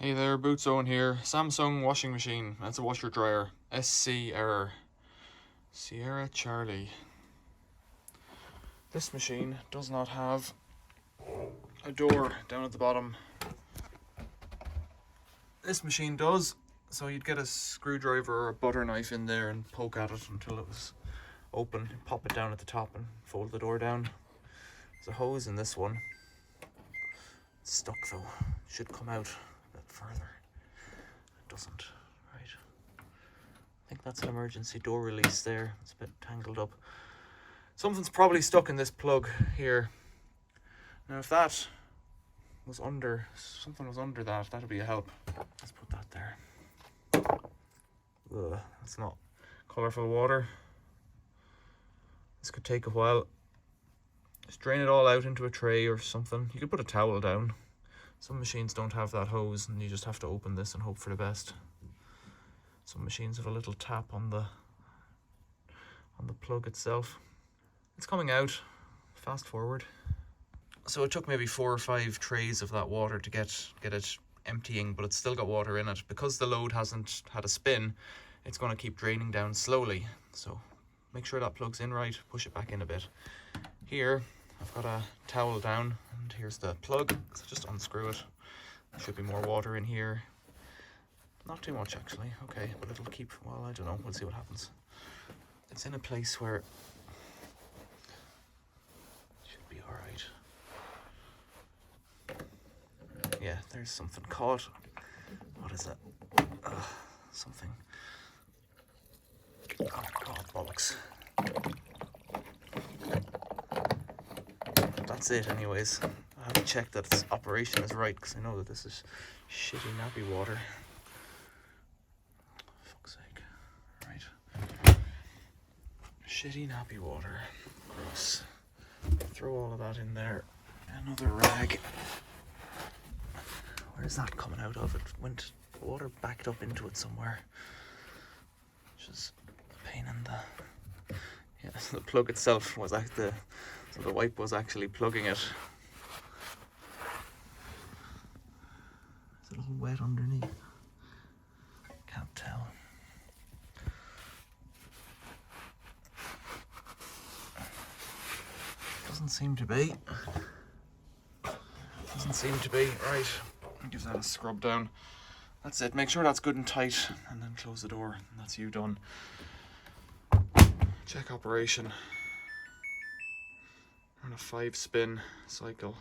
Hey there, Boots Owen here. Samsung washing machine. That's a washer dryer. SC error. Sierra Charlie. This machine does not have a door down at the bottom. This machine does, so you'd get a screwdriver or a butter knife in there and poke at it until it was open, pop it down at the top and fold the door down. There's a hose in this one. It's stuck though. Should come out a bit further. It doesn't. Right. I think that's an emergency door release there. It's a bit tangled up. Something's probably stuck in this plug here. Now if that was under, something was under that, that'd be a help. Let's put that there. Ugh, that's not colourful water. This could take a while. Just drain it all out into a tray or something. You could put a towel down. Some machines don't have that hose and you just have to open this and hope for the best. Some machines have a little tap on the plug itself. It's coming out. Fast forward. So it took maybe 4 or 5 trays of that water to get it emptying, but it's still got water in it. Because the load hasn't had a spin, it's going to keep draining down slowly. So make sure that plugs in right, push it back in a bit. Here, I've got a towel down, and here's the plug, so just unscrew it. There should be more water in here. Not too much actually, okay, but it'll keep, well, I don't know, we'll see what happens. It's in a place where it should be alright. Yeah, there's something caught. What is it? Something. Oh god, bollocks. That's it anyways. I have to check that its operation is right, because I know that this is shitty nappy water. Fuck's sake. Right. Shitty nappy water. Gross. Throw all of that in there. Another rag. Where's that coming out of? It went, the water backed up into it somewhere. Which is a pain in the... Yeah, the plug itself was like so the wipe was actually plugging it. It's a little wet underneath. Can't tell. Doesn't seem to be. Doesn't seem to be. Right. Give that a scrub down. That's it. Make sure that's good and tight, and then close the door, and that's you done. Check operation. Run a 5-spin cycle.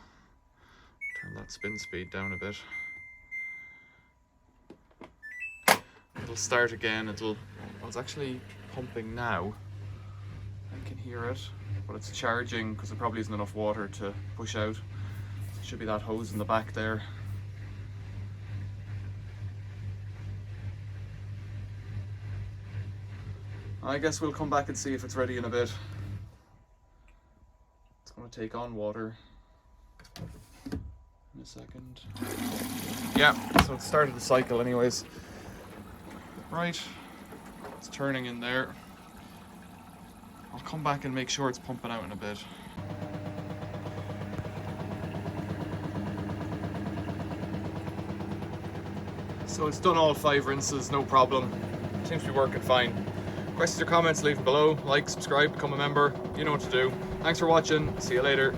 Turn that spin speed down a bit. It'll start again. Well, it's actually pumping now. I can hear it, but it's charging because there probably isn't enough water to push out. There should be that hose in the back there. I guess we'll come back and see if it's ready in a bit. It's going to take on water in a second. Yeah, so it started the cycle anyways. Right, it's turning in there. I'll come back and make sure it's pumping out in a bit. So it's done all 5 rinses, no problem. Seems to be working fine. Questions or comments, leave them below. Like, subscribe, become a member. You know what to do. Thanks for watching. See you later.